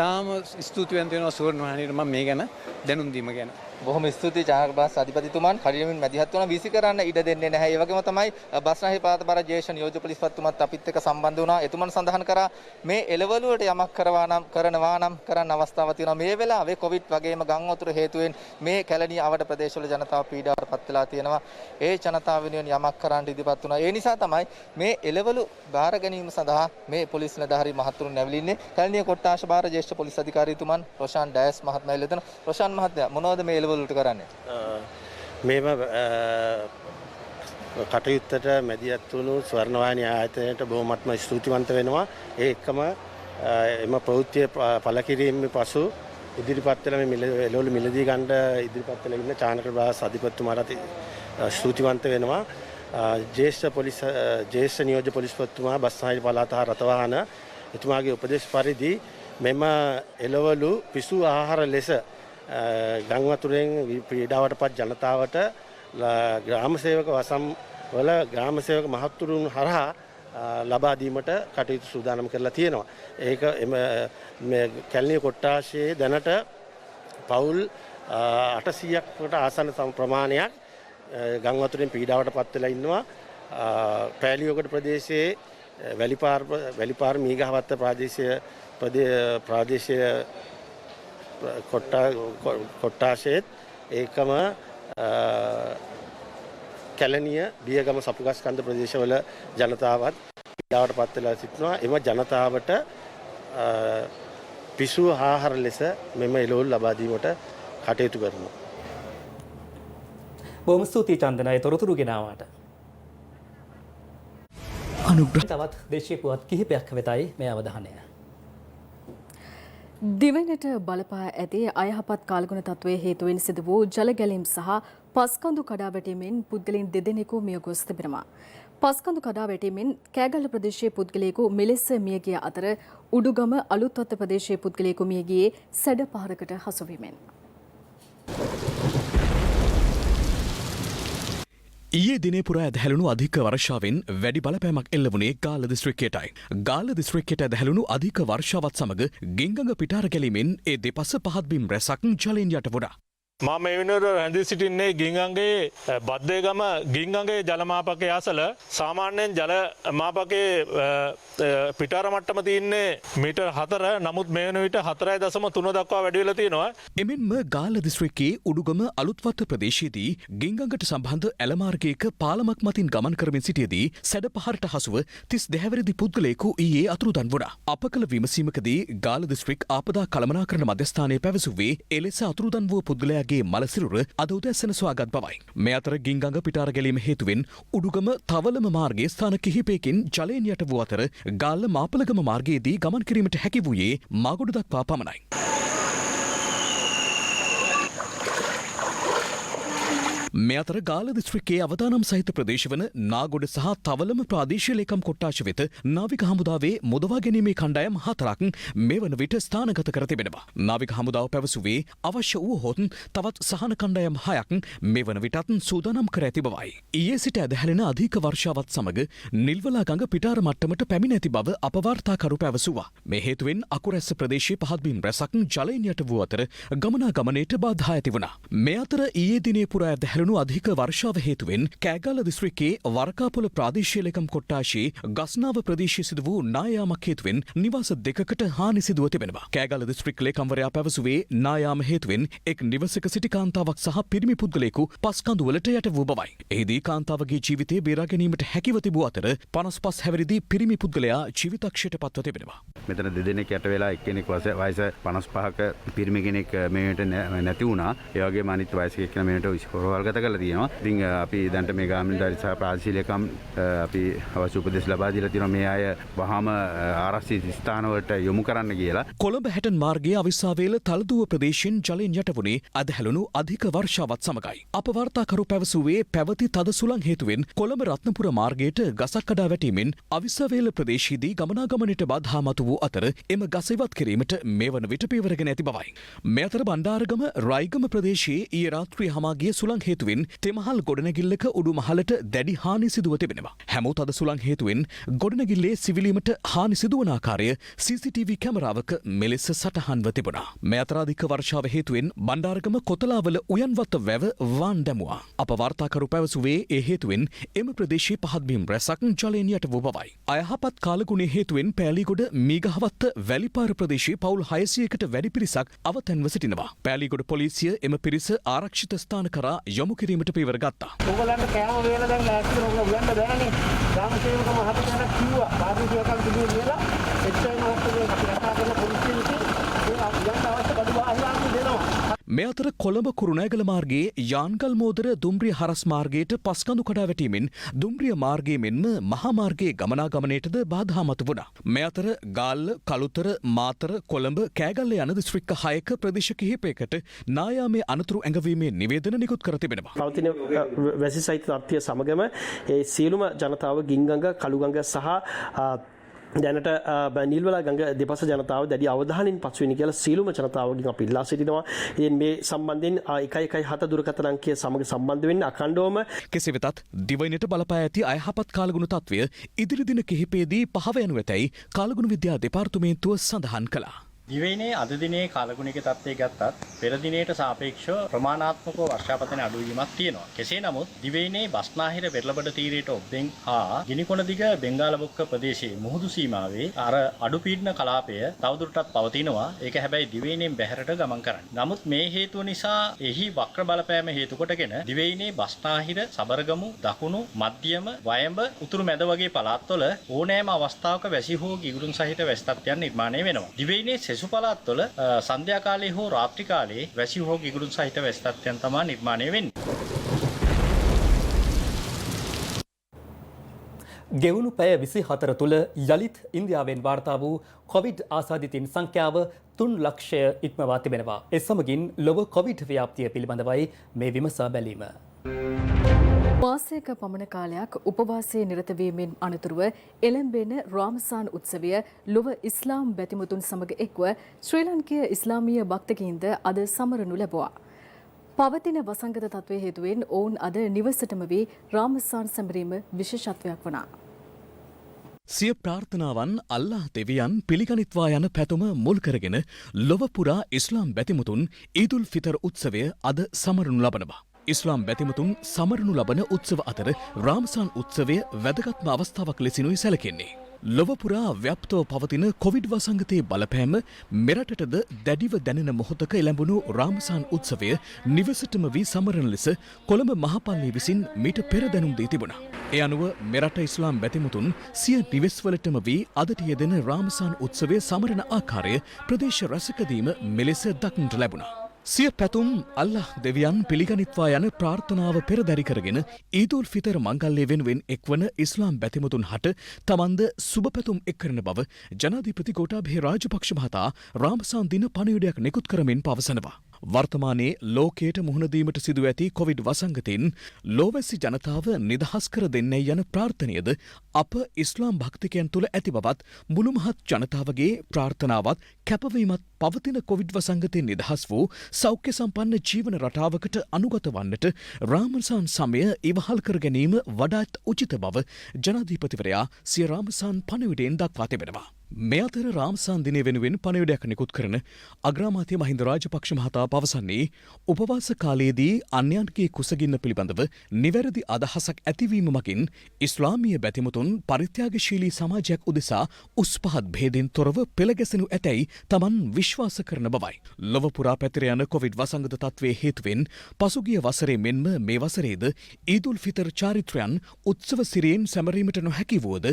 තාම ස්තුතිවන්ත වෙනවා සුවර්ණවාහිනියට මම මේ ගැන දැනුම් දීම ගැන. බොහොම ස්තුතියි චානක බස් අධිපතිතුමන්. කඩිනමින් මැදිහත් වුණා. විසි කරන්න ඉඩ දෙන්නේ නැහැ. ඒ වගේම තමයි බස්නාහි පළාත බර ජ්‍යෙෂ්ඨ නියෝජ්‍ය පොලිස්පතිතුමත් අපිත් එක්ක සම්බන්ධ වුණා. එතුමන් සඳහන් කරා මේ එළවලු වලට යමක් කරනවා නම් කරන්න අවස්ථාවක් තියෙනවා. මේ වෙලාවේ කොවිඩ් වගේම ගම් වතුර හේතුවෙන් මේ කැලණිය අවඩ ප්‍රදේශවල ජනතාව පීඩාවට පත් වෙලා තියෙනවා. ඒ ජනතාව වෙනුවෙන් යමක් කරන්න ඉදිරිපත් වුණා. ඒ නිසා තමයි මේ එළවලු බාර ගැනීම සඳහා මේ පොලිස් නිලධාරී මහතුරුන් ඇවිලින්නේ. කැලණිය කොට්ටාශ බාර ජ්‍යෙෂ්ඨ පොලිස් අධිකාරීතුමන් රොෂාන් ඩයස් මහත්මයා ඉල්ලන. රොෂාන් මහත්මයා, මොනවද මේ එළවලු වලට කරන්නේ? මේම කටයුත්තට මැදිහත් වුණු ස්වර්ණවාහිනී ආයතනයට බොහොමත්ම ස්තුතිවන්ත වෙනවා. ඒ එක්කම එම ප්‍රවෘත්තිය පළ කිරීමෙන් පසු ඉදිරිපත් වෙන මේ එළවලු මිලදී ගන්න ඉදිරිපත් වෙලා ඉන්න චානක බ්ලාස් අධිපතිතුමාට ස්තුතිවන්ත වෙනවා. ජ්‍යෙෂ්ඨ නියෝජ්‍ය පොලිස්පතිතුමා බස්නාහිර පළාත හා රථවාහන එතුමාගේ උපදේශ පරිදි මෙම එළවලු පිසු ආහාර ලෙස ගම් වතුරෙන් පීඩාවට පත් ජනතාවට ග්‍රාම සේවක වසම් වල ග්‍රාම සේවක මහත්තුරුන් හරහා ලබා දීමට කටයුතු සූදානම් කරලා තියෙනවා. ඒක මේ කැලණිය කොට්ටාශයේ දැනට පවුල් 800කට ආසන්න ප්‍රමාණයක් ගම් වතුරෙන් පීඩාවට පත් වෙලා ඉන්නවා. පෑලියගොඩ ප්‍රදේශයේ වැලිපාර මීගහවත්ත ප්‍රාදේශීය කොට්ටාශයේත් ඒකම කැලණිය බියගම සපුගස්කන්ධ ප්‍රදේශවල ජනතාවත් පීඩාවට පත් වෙලා සිටිනවා. එම ජනතාවට පිසු ආහාර ලෙස මෙම එළවලු ලබා දීමට කටයුතු කරනවා. බොහොම ස්තුතියි චන්දනයි තොරතුරු ගෙනාවට. තවත් දේශීය පුවත් කිහිපයක් වෙතයි මේ අවධානය. දිවෙනට බලපා ඇති අයහපත් කාලගුණ තත්ත්වයේ හේතුවෙන් සිදු වූ ජල ගැලීම් සහ පස්කඳු කඩා වැටීමෙන් පුද්ගලයන් දෙදෙනෙකු මිය ගොස් තිබෙනවා. පස්කඳු කඩා වැටීමෙන් කෑගල්ල ප්‍රදේශයේ පුද්ගලයෙකු මෙලෙස මිය ගිය අතර උඩුගම අලුත්වත්ත ප්‍රදේශයේ පුද්ගලයෙකු මිය ගියේ සැඩ පහරකට හසුවීමෙන්. ඊයේ දිනේ පුරා ඇදහැළුණු අධික වර්ෂාවෙන් වැඩි බලපෑමක් එල්ල වුණේ ගාල්ල දිස්ත්‍රික්කයටයි. ගාල්ල දිස්ත්‍රික්කයට ඇදහැළුණු අධික වර්ෂාවත් සමග ගිංගඟ පිටාර ගැලීමෙන් ඒ දෙපස පහත් බිම් රැසක් ජලයෙන් යට වුණා. මම මේ වෙනකොට රැඳී සිටින්නේ ගිංගංගේ බද්දේගම ගිංගංගේ ජලමාපකයේ අසල සාමාන්‍යයෙන් ජල මාපකයේ පිටාර මට්ටම තියෙන්නේ මීටර් 4 නමුත් මේ වෙන විට 4.3 දක්වා වැඩි වෙලා තියෙනවා. එමෙන්ම ගාල්ල දිස්ත්‍රික්කයේ උඩුගම අලුත්වත්ත ප්‍රදේශයේදී ගිංගඟට සම්බන්ධ ඇලමාර්ගයක පාලමක් මතින් ගමන් කරමින් සිටියේදී සැඩ පහරට හසුව 32 වැනි පුද්ගලයෙකු ඊයේ අතුරුදන් වුණා. අප කළ විමසීමකදී ගාල්ල දිස්ත්‍රික් ආපදා කළමනාකරණ මධ්‍යස්ථානයේ පැවසුවේ එලෙස අතුරුදන් වූ පුද්ගලයාගේ මලසිරුර අද උදැසන සොයාගත් බවයි. මේ අතර ගිංගඟ පිටාර ගැලීම හේතුවෙන් උඩුගම තවලම මාර්ගයේ ස්ථාන කිහිපයකින් ජලයෙන් යට වූ අතර ගාල්ල මාපලගම මාර්ගයේදී ගමන් කිරීමට හැකි වූයේ මාගොඩ දක්වා පමණයි. මේ අතර ගාල්ල දිස්ත්‍රික්කයේ අවදානම් සහිත ප්‍රදේශ වන නාගොඩ සහ තවලම ප්‍රාදේශීය ලේකම් කොට්ටාශ වෙත නාවික හමුදාවේ මුදවා ගැනීමේ කණ්ඩායම් 4ක් මේ වන විට ස්ථානගත කර තිබෙනවා. නාවික හමුදාව පැවසුවේ අවශ්‍ය වූහොත් තවත් සහන කණ්ඩායම් 6ක් මේ වන විටත් සූදානම් කර ඇති බවයි. ඊයේ සිට ඇදහැලෙන අධික වර්ෂාවත් සමග නිල්වලා ගඟ පිටාර මට්ටමට පැමිණ ඇති බව අපවාර්තාකරු පැවසුවා. මේ හේතුවෙන් අකුරැස්ස ප්‍රදේශයේ පහත් බිම් රැසක් ජලයෙන් යට වූ අතර ගමනාගමනයට බාධා ඇති වුණා. මේ අතර ඊයේ දිනේ පුරා ඇදහැලුණු අධික වර්ෂාව හේතුවෙන් කෑගල්ල දිස්ත්‍රික්කයේ වරකාපොළ ප්‍රාදේශීය ලේකම් කොට්ටාශයේ ගස්නාව ප්‍රදේශයේ සිදු වූ නායාමක් හේතුවෙන් නිවාස දෙකකට හානි සිදුව තිබෙනවා. කෑගල්ල දිස්ත්‍රික් ලේකම්වරයා පැවසුවේ නායාම හේතුවෙන් එක් නිවසක සිටි කාන්තාවක් සහ පිරිමි පුද්ගලයෙකු පස්කඳුවලට යට වූ බවයි. එහිදී කාන්තාවගේ ජීවිතය බේරා ගැනීමට හැකිව තිබූ අතර 55 හැවිරිදි පිරිමි පුද්ගලයා ජීවිතක්ෂයට පත්ව තිබෙනවා. මෙතන දෙදෙනෙක් යට වෙලා එක්කෙනෙක් වයස 55ක පිරිමි කෙනෙක් මේකට නැති වුණා. ඒ වගේම අනිත් වයසක එක්කෙනා මේකට ඉස්කෝලවල් ගත කරලා තියෙනවා. ඉතින් අපි දැන්ට මේ ගාමිණීධාරී සහ ප්‍රාදේශීය ලේකම් අපි අවශ්‍ය උපදෙස් ලබා දීලා තියෙනවා මේ අය වහාම ආරක්ෂිත ස්ථානවලට යොමු කරන්න කියලා. කොළඹ හැටන් මාර්ගයේ අවිස්සාවේල තලදුව ප්‍රදේශයෙන් ජලයෙන් යට වුණේ අදහැලුණු අධික වර්ෂාවත් සමගයි. අප වාර්තාකරු පැවසුවේ පැවති තද සුළං හේතුවෙන් කොළඹ රත්නපුර මාර්ගයට ගසක් කඩා වැටීමෙන් අවිස්සාවේල ප්‍රදේශයේදී ගමනාගමනයට බාධා මතු වූ අතර එම ගස ඉවත් කිරීමට මේ වන විට පියවරගෙන ඇති බවයි. මේ අතර බණ්ඩාරගම රයිගම ප්‍රදේශයේ ඊයේ රාත්‍රියේ හමා ගිය සුළං හේතුවෙන් තෙමහල් ගොඩනැගිල්ලක උඩු මහලට දැඩි හානි සිදුව තිබෙනවා. හැමෝත් අද සුළං හේතුවෙන් ගොඩනැගිල්ලේ සිවිලීමට හානි සිදුවන ආකාරය CCTV කැමරාවක මෙලෙස සටහන්ව තිබුණා. මේ අතර අධික වර්ෂාව හේතුවෙන් බණ්ඩාරගම කොතලාවල උයන්වත්ත වැව වාන් දැමුවා. අප වාර්තාකරු පැවසුවේ ඒ හේතුවෙන් එම ප්‍රදේශයේ පහත් බිම් රැසක් ජලයෙන් යට වූ බවයි. අයහපත් කාලගුණයේ හේතුවෙන් පෑලිගොඩ මීගහවත්ත වැලිපාර ප්‍රදේශයේ පවුල් 600කට වැඩි පිරිසක් අවතැන්ව සිටිනවා. පෑලිගොඩ පොලිසිය එම පිරිස ආරක්ෂිත ස්ථාන කරා යොමු කිරීමට පියවර ගත්තා. ඔයගලන්ට කෑම වේල දැන් ලෑස්ති කරලා උයන්න බෑනේ. ගාමසේවක මහත්තයාට කිව්වා පාරිශුද්ධියකම් තිබුණේ කියලා. එච්චරම මහත්තයා අපි කතා කරලා පොලිසියට ඒ උයන්න අවශ්‍ය බඩු වාහනයක් දෙනවා. මේ අතර කොළඹ කුරුණෑගල මාර්ගයේ යාන්ගල් මෝදර දුම්රිය හරස් මාර්ගයට පස්කඳු කඩා වැටීමෙන් දුම්රිය මාර්ගයේ මෙන්ම මහා මාර්ගයේ ගමනාගමනයටද බාධා මතු වුණා. මේ අතර ගාල්ල, කළුතර, මාතර, කොළඹ, කෑගල්ල යන දිස්ත්‍රික්ක 6ක ප්‍රදේශ කිහිපයකට නායාමේ අනතුරු ඇඟවීමේ නිවේදන නිකුත් කර තිබෙනවා. පවතින වැසි සහිත තත්ත්වය සමගම ඒ සියලුම ජනතාව ගිංගඟ, කළුගඟ සහ දැනට නිල්වලා ගඟ දෙපස ජනතාව දැඩි අවධානයෙන් පසුවෙනි කියලා සියලුම ජනතාවගෙන් අපි ඉල්ලා සිටිනවා. ඉතින් මේ සම්බන්ධයෙන් 117 දුරකථන අංකය සමග සම්බන්ධ වෙන්න අඛණ්ඩවම කෙසේ වෙතත් දිවයිනට බලපා ඇති අයහපත් කාලගුණ තත්ත්වය ඉදිරි දින කිහිපයේදී පහව යනු ඇතැයි කාලගුණ විද්‍යා දෙපාර්තමේන්තුව සඳහන් කළා. දිවයිනේ අද දිනේ කාලගුණික තත්ත්වය ගත්තත් පෙර දිනයට සාපේක්ෂව ප්‍රමාණාත්මකව වර්ෂාපතන අඩුවීමක් තියෙනවා. කෙසේ නමුත් දිවයිනේ බස්නාහිර වෙරළබඩ තීරයට ඔබ්බෙන් හා ගිනිකොන දිග බෙන්ගාලබොක්ක ප්‍රදේශයේ මුහුදු සීමාවේ අර අඩු පීඩන කලාපය තවදුරටත් පවතිනවා. ඒක හැබැයි දිවයිනෙන් බැහැරට ගමන් කරන්නේ. නමුත් මේ හේතුව නිසා එහි වක්‍ර බලපෑම හේතු කොටගෙන දිවයිනේ බස්නාහිර, සබරගමු, දකුණු, මධ්‍යම, වයඹ, උතුරු මැද වගේ පළාත්වල ඕනෑම අවස්ථාවක වැසි හෝ ගිගුරුන් සහිත වැසි තත්ත්වයන් නිර්මාණය වෙනවා. දිවයිනේ සෙසු පළාත්වල සන්ධ්‍යා කාලයේ හෝ රාත්‍රී කාලයේ වැසි හෝ ගිගුරුන් සහිත වැසි තත්ත්වයන් තමයි නිර්මාණය වෙන්නේ. ගෙවුණු පැය 24 තුළ යළිත් ඉන්දියාවෙන් වාර්තා වූ කොවිඩ් ආසාදිතින් සංඛ්‍යාව 3 ලක්ෂය ඉක්මවා තිබෙනවා. ඒ සමගින් ලොව කොවිඩ් ව්‍යාප්තිය පිළිබඳවයි මේ විමසා බැලීම. මාසයක පමණ කාලයක් උපවාසයේ නිරතවීමෙන් අනතුරුව එළඹෙන රාමසාන් උත්සවය ලොව ඉස්ලාම් බැතිමුතුන් සමග එක්ව ශ්‍රී ලංකීය ඉස්ලාමීය භක්තකීන්ද අද සමරනු ලැබුවා. පවතින වසංගත තත්ත්වය හේතුවෙන් ඔවුන් අද නිවසටම වී රාමසාන් සැමරීම විශේෂත්වයක් වුණා. සිය ප්‍රාර්ථනාවන් අල්ලාහ් දෙවියන් පිළිගනිත්වා යන පැතුම මුල් කරගෙන ලොව පුරා ඉස්ලාම් බැතිමුතුන් ඊදුල් ෆිතර් උත්සවය අද සමරනු ලබනවා. ඉස්ලාම් බැතිමුතුන් සමරනු ලබන උත්සව අතර රාමසාන් උත්සවය වැදගත්ම අවස්ථාවක් ලෙසිනුයි සැලකෙන්නේ. ලොවපුරා ව්‍යප්තව පවතින කොවිඩ් වසංගතයේ බලපෑම මෙරටටද දැඩිව දැනෙන මොහොතක එළඹුණු රාමසාන් උත්සවය නිවසටම වී සමරන ලෙස කොළඹ මහපල්ලිය විසින් මීට පෙර දැනුම් දී තිබුණා. ඒ අනුව මෙරට ඉස්ලාම් බැතිමුතුන් සිය නිවෙස්වලටම වී අදට යෙදෙන රාමසාන් උත්සවය සමරන ආකාරය ප්‍රදේශ රැසකදීම මෙලෙස දක්නට ලැබුණා. සිය පැතුම් අල්ලාහ් දෙවියන් පිළිගනිත්වා යන ප්‍රාර්ථනාව පෙරදැරි කරගෙන ඊදුල් ෆිතර් මංගල්‍ය වෙනුවෙන් එක්වන ඉස්ලාම් බැතිමුතුන් හට තමන්ද සුබ පැතුම් එක් කරන බව ජනාධිපති ගෝඨාභය රාජපක්ෂ මහතා රාමසාන් දින පණිවිඩයක් නිකුත් කරමින් පවසනවා. වර්තමානයේ ලෝකයට මුහුණ දීමට සිදුව ඇති කොවිඩ් වසංගතයෙන් ලෝවැසි ජනතාව නිදහස් කර දෙන්නේ යන ප්‍රාර්ථනයද අප ඉස්ලාම් භක්තිකයන් තුළ ඇති බවත් මුළු මහත් ජනතාවගේ ප්‍රාර්ථනාවත් කැපවීමත් පවතින කොවිඩ් වසංගතයෙන් නිදහස් වූ සෞඛ්‍ය සම්පන්න ජීවන රටාවකට අනුගත වන්නට රාමසාන් සමය ඉවහල් කර ගැනීම වඩාත් උචිත බව ජනාධිපතිවරයා සිය රාමසාන් පණිවිඩයෙන් දක්වා තිබෙනවා. මේ අතර රාමසාන් දිනය වෙනුවෙන් පණිවිඩයක් නිකුත් කරන අග්‍රාමාත්‍ය මහින්ද රාජපක්ෂ මහතා පවසන්නේ උපවාස කාලයේදී අන්‍යයන්ගේ කුසගින්න පිළිබඳව නිවැරදි අදහසක් ඇතිවීම මගින් ඉස්ලාමීය බැතිමුතුන් පරිත්‍යාගශීලී සමාජයක් උදෙසා උස් පහත් භේදෙන් තොරව පෙළගැසෙනු ඇතැයි තමන් විශ්වාස කරන බවයි. ලොව පුරා පැතිර යන කොවිඩ් වසංගත තත්ත්වයේ හේතුවෙන් පසුගිය වසරේ මෙන්ම මේ වසරේද ඊදුල් ෆිතර් චාරිත්‍රයන් උත්සව සිරියෙන් සැමරීමට නොහැකි වුවද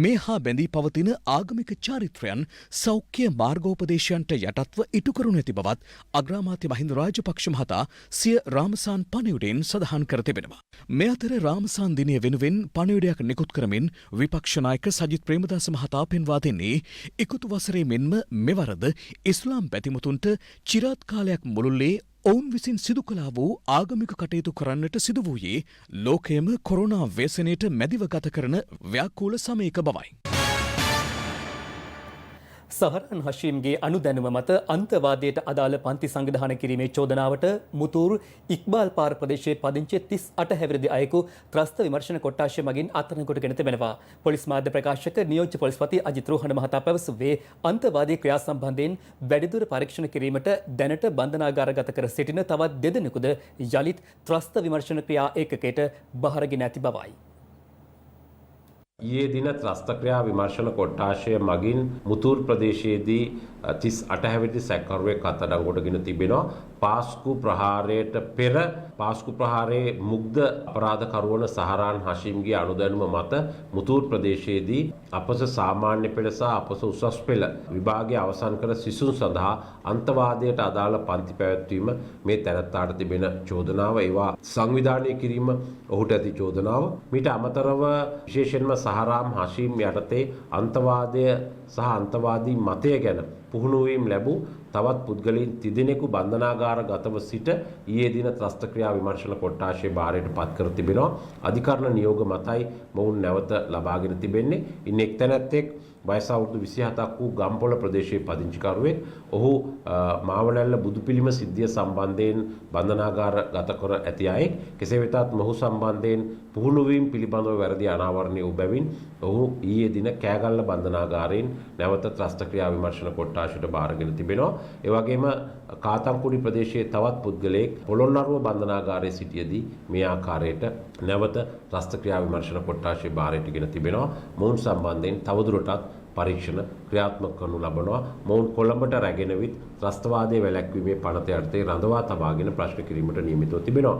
මේ හා බැඳී පවතින ආගමික චාරිත්‍රයන් සෞඛ්‍ය මාර්ගෝපදේශයන්ට යටත්ව ඉටු කරනු ඇති බවත් අග්‍රාමාත්‍ය මහින්ද රාජපක්ෂ මහතා සිය රාමසාන් පණිවිඩයෙන් සඳහන් කර තිබෙනවා. මේ අතර රාමසාන් දිනය වෙනුවෙන් පණිවිඩයක් නිකුත් කරමින් විපක්ෂ නායක සජිත් ප්‍රේමදාස මහතා පෙන්වා දෙන්නේ ඉකුතු වසරේ මෙන්ම මෙවරද ඉස්ලාම් බැතිමුතුන්ට චිරාත් කාලයක් මුළුල්ලේ ඔවුන් විසින් සිදු කළා වූ ආගමික කටයුතු කරන්නට සිදු වූයේ ලෝකයම කොරෝනා ව්‍යසනයට මැදිව ගත කරන ව්‍යාකූල සමයක බවයි. සහරන් හෂීම්ගේ අනුදැනුම මත අන්තවාදයට අදාළ පන්ති සංවිධාන කිරීමේ චෝදනාවට මුතූර් ඉක්බාල් පාර ප්‍රදේශයේ පදිංචි 38 හැවිරිදි අයෙකු ත්‍රස්ත විමර්ශන කොට්ටාශය මගින් අත්අඩංගුවටගෙන තිබෙනවා. පොලිස් මාධ්‍ය ප්‍රකාශක නියෝජ්‍ය පොලිස්පති අජිත් රෝහණ මහතා පැවසුවේ අන්තවාදී ක්‍රියා සම්බන්ධයෙන් වැඩිදුර පරීක්ෂණ කිරීමට දැනට බන්ධනාගාරගත කර සිටින තවත් දෙදෙනෙකුද යළිත් ත්‍රස්ත විමර්ශන ක්‍රියා ඒකකයට බහරගෙන ඇති බවයි. ඊයේ දින ත්‍රස්තක්‍රියා විමර්ශන කොට්ටාශය මගින් මුතූර් ප්‍රදේශයේදී 38 හැවිරිදි සැකකරුවෙක් අත්අඩංගුවටගෙන තිබෙනවා. පාස්කු ප්‍රහාරයට පෙර පාස්කු ප්‍රහාරයේ මුග්ධ අපරාධකරුවන සහරාන් හෂීම්ගේ අනුදැනුම මත මුතූර් ප්‍රදේශයේදී අපස සාමාන්‍ය පෙළ සහ අපස උසස් පෙළ විභාගය අවසන් කර සිසුන් සඳහා අන්තවාදයට අදාළ පන්ති පැවැත්වීම මේ තැනැත්තාට තිබෙන චෝදනාව. ඒවා සංවිධානය කිරීම ඔහුට ඇති චෝදනාව. මීට අමතරව විශේෂයෙන්ම සහරාම් හෂීම් යටතේ අන්තවාදය සහ අන්තවාදී මතය ගැන පුහුණුවීම් ලැබූ තවත් පුද්ගලයන් 3 දෙනෙකු බන්ධනාගාරගතව සිට ඊයේ දින ත්‍රස්තක්‍රියා විමර්ශන කොට්ටාශයේ භාරයට පත් කර තිබෙනවා. අධිකරණ නියෝග මතයි මොවුන් නැවත ලබාගෙන තිබෙන්නේ. ඉන් එක් තැනැත්තෙක් වයස අවුරුදු 27ක් වූ ගම්පොළ ප්‍රදේශයේ පදිංචිකරුවෙක්. ඔහු මාවනැල්ල බුදුපිළිම සිද්ධිය සම්බන්ධයෙන් බන්ධනාගාරගත කර ඇති අයෙක්. කෙසේ වෙතත් මොහු සම්බන්ධයෙන් පුහුණුවීම් පිළිබඳව වැරදි අනාවරණය වූ බැවින් ඔහු ඊයේ දින කෑගල්ල බන්ධනාගාරයෙන් නැවත ත්‍රස්තක්‍රියා විමර්ශන කොට්ටාශයට භාරගෙන තිබෙනවා. ඒ වගේම කාතන්කුඩි ප්‍රදේශයේ තවත් පුද්ගලයෙක් පොළොන්නරුව බන්ධනාගාරයේ සිටියේදී මේ ආකාරයට නැවත ත්‍රස්තක්‍රියා විමර්ශන කොට්ටාශයේ භාරයටගෙන තිබෙනවා. මොවුන් සම්බන්ධයෙන් තවදුරටත් පරීක්ෂණ ක්‍රියාත්මක කරනු ලබනවා. මොවුන් කොළඹට රැගෙන විත් ත්‍රස්තවාදයේ වැළැක්වීමේ පනත යටතේ රඳවා තබාගෙන ප්‍රශ්න කිරීමට නියමිතව තිබෙනවා.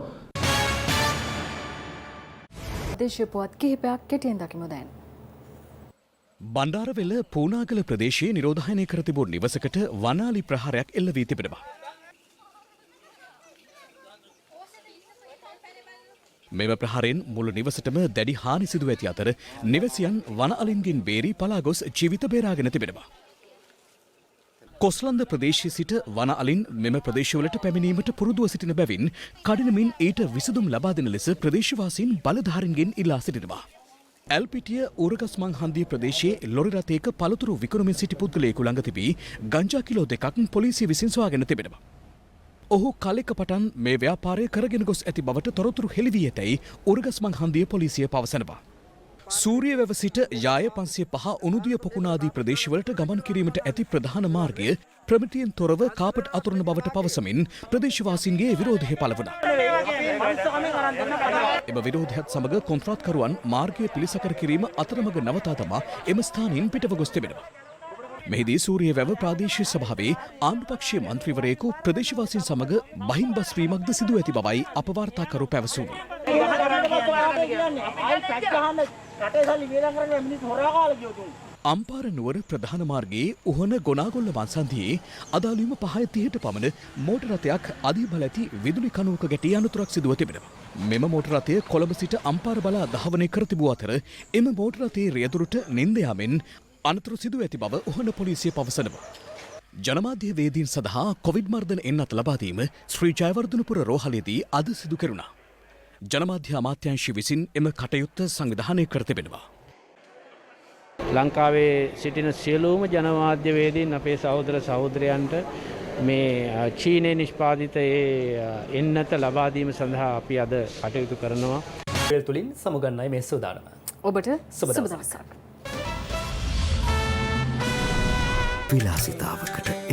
දේශීය පුවත් කිහිපයක් කෙටියෙන් දකිමු දැන්. බණ්ඩාරවෙල පූනාගල ප්‍රදේශයේ නිරෝධායනය කර තිබූ නිවසකට වනාලි ප්‍රහාරයක් එල්ල වී තිබෙනවා. මෙම ප්‍රහාරයෙන් මුළු නිවසටම දැඩි හානි සිදුව ඇති අතර නිවසියන් වන අලින්ගෙන් බේරී පලා ගොස් ජීවිත බේරාගෙන තිබෙනවා. කොස්ලන්ද ප්‍රදේශයේ සිට වන අලින් මෙම ප්‍රදේශවලට පැමිණීමට පුරුදුව සිටින බැවින් කඩිනමින් ඊට විසඳුම් ලබා දෙන ලෙස ප්‍රදේශවාසීන් බලධාරීන්ගෙන් ඉල්ලා සිටිනවා. ඇල්පිටිය ඌරගස්මං හන්දිය ප්‍රදේශයේ ලොරි රථයක පළතුරු විකුණමින් සිටි පුද්ගලයෙකු ළඟ තිබී ගංජා කිලෝ 2ක් පොලිසිය විසින් සොයාගෙන තිබෙනවා. ඔහු කලෙක පටන් මේ ව්‍යාපාරය කරගෙන ගොස් ඇති බවට තොරතුරු හෙළි වී ඇතැයි ඌරගස්මං හන්දිය පොලිසිය පවසනවා. සූරිය වැව සිට යාය 505 උණුදිය පොකුණාදී ප්‍රදේශවලට ගමන් කිරීමට ඇති ප්‍රධාන මාර්ගය ප්‍රමිතියෙන් තොරව කාපට් අතුරන බවට පවසමින් ප්‍රදේශවාසීන්ගේ විරෝධය පළ වුණා. එම විරෝධයත් සමග කොන්ත්‍රාත්කරුවන් මාර්ගය පිළිසකර කිරීම අතරමඟ නවතා දමා එම ස්ථානයෙන් පිටව ගොස් තිබෙනවා. මෙහිදී සූරිය වැව ප්‍රාදේශීය සභාවේ ආණ්ඩුපක්ෂීය මන්ත්‍රීවරයෙකු ප්‍රදේශවාසීන් සමග බහින්බස් වීමක්ද සිදු ඇති බවයි අප වාර්තාකරු පැවසුවේ. අම්පාර නුවර ප්‍රධාන මාර්ගයේ උහන ගොනාගොල්ල වංසන්දියේ අදාළවීම 5:30ට පමණ මෝටර රථයක් අධි බල ඇති විදුලි කණුවක ගැටී අනතුරක් සිදුව තිබෙනවා. මෙම මෝටර රථය කොළඹ සිට අම්පාර බලා ධාවනය කර තිබූ අතර එම මෝටර රථයේ රියදුරට නින්ද යාමෙන් අනතුරු සිදුව ඇති බව උහන පොලිසිය පවසනවා. ජනමාධ්‍ය වේදීන් සඳහා කොවිඩ් මර්ධන එන්නත් ලබා දීම ශ්‍රී ජයවර්ධනපුර රෝහලේදී අද සිදු කෙරුණා. ජනමාධ්‍ය අමාත්‍යාංශය විසින් එම කටයුත්ත සංවිධානය කර තිබෙනවා. ලංකාවේ සිටින සියලුම ජනමාධ්‍යවේදීන් අපේ සහෝදර සහෝදරයන්ට මේ චීනයේ නිෂ්පාදිත එන්නත ලබා දීම සඳහා අපි අද කටයුතු කරනවා. වෙල් තුලින් සමුගන්නයි මේ සූදානම. ඔබට සුබ දවසක්. විලාසිතාවකට